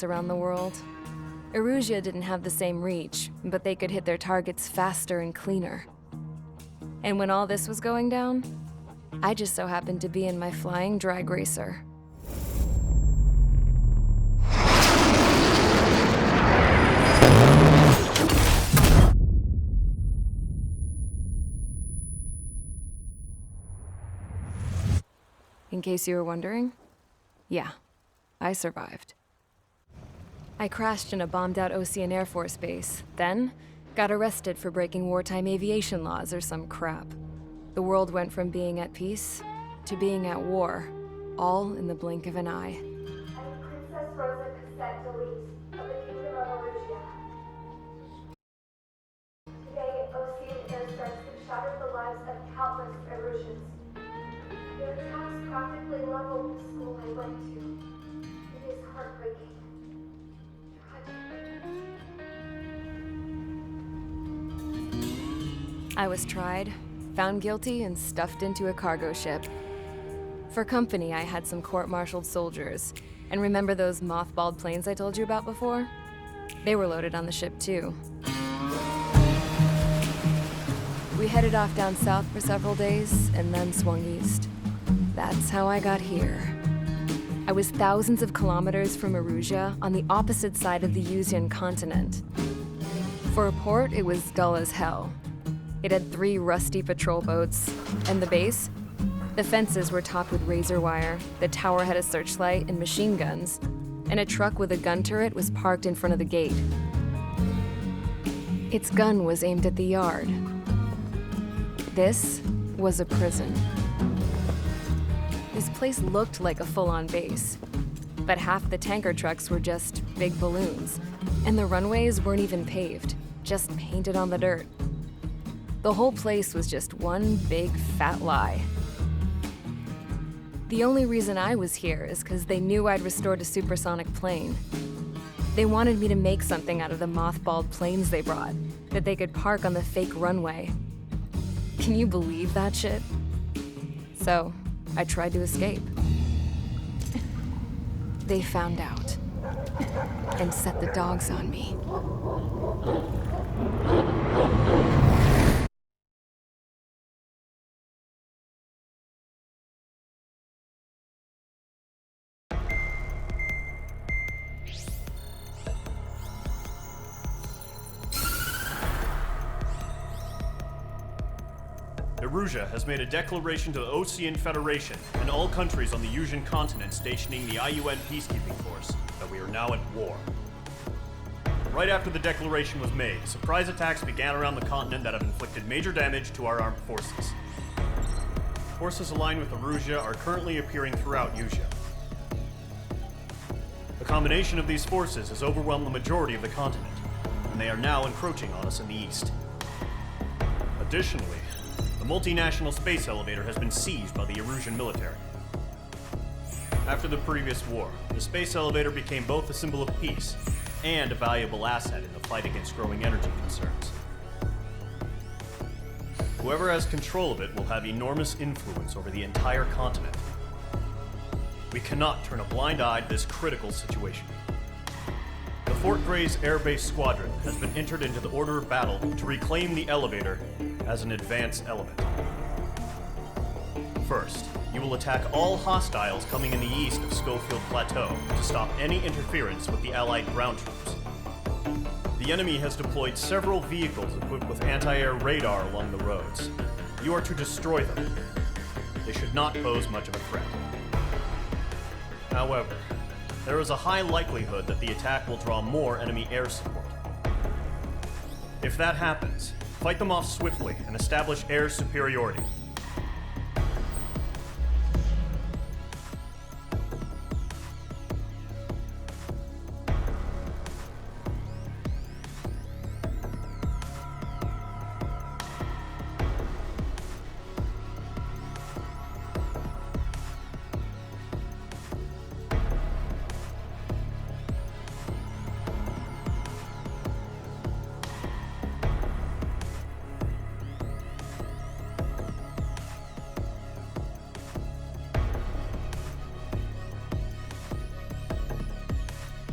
around the world. Erusia didn't have the same reach, but they could hit their targets faster and cleaner. And when all this was going down, I just so happened to be in my flying drag racer. In case you were wondering, yeah, I survived. I crashed in a bombed-out Osean Air Force base, then got arrested for breaking wartime aviation laws or some crap. The world went from being at peace to being at war, all in the blink of an eye. I'm Princess Rosa Cassette Delise of the Kingdom of Erusia. Today, Osean airstrikes have shattered the lives of countless Erusians. Their attacks practically leveled the school I went to. It is heartbreaking. I was tried, found guilty, and stuffed into a cargo ship. For company, I had some court-martialed soldiers. And remember those mothballed planes I told you about before? They were loaded on the ship, too. We headed off down south for several days, and then swung east. That's how I got here. I was thousands of kilometers from Erusia, on the opposite side of the Yuzian continent. For a port, it was dull as hell. It had 3 rusty patrol boats, and the base? The fences were topped with razor wire, the tower had a searchlight and machine guns, and a truck with a gun turret was parked in front of the gate. Its gun was aimed at the yard. This was a prison. This place looked like a full-on base, but half the tanker trucks were just big balloons, and the runways weren't even paved, just painted on the dirt. The whole place was just one big fat lie. The only reason I was here is because they knew I'd restored a supersonic plane. They wanted me to make something out of the mothballed planes they brought, that they could park on the fake runway. Can you believe that shit? So, I tried to escape. They found out and set the dogs on me. Erusia has made a declaration to the Osean Federation and all countries on the Yuzian continent stationing the IUN peacekeeping force that we are now at war. Right after the declaration was made, surprise attacks began around the continent that have inflicted major damage to our armed forces. Forces aligned with Erusia are currently appearing throughout Yusia. The combination of these forces has overwhelmed the majority of the continent, and they are now encroaching on us in the east. Additionally, the multinational space elevator has been seized by the Erusian military. After the previous war, the space elevator became both a symbol of peace and a valuable asset in the fight against growing energy concerns. Whoever has control of it will have enormous influence over the entire continent. We cannot turn a blind eye to this critical situation. The Fort Grays Air Base Squadron has been entered into the order of battle to reclaim the elevator as an advanced element. First, you will attack all hostiles coming in the east of Schofield Plateau to stop any interference with the Allied ground troops. The enemy has deployed several vehicles equipped with anti-air radar along the roads. You are to destroy them. They should not pose much of a threat. However, there is a high likelihood that the attack will draw more enemy air support. If that happens, fight them off swiftly and establish air superiority.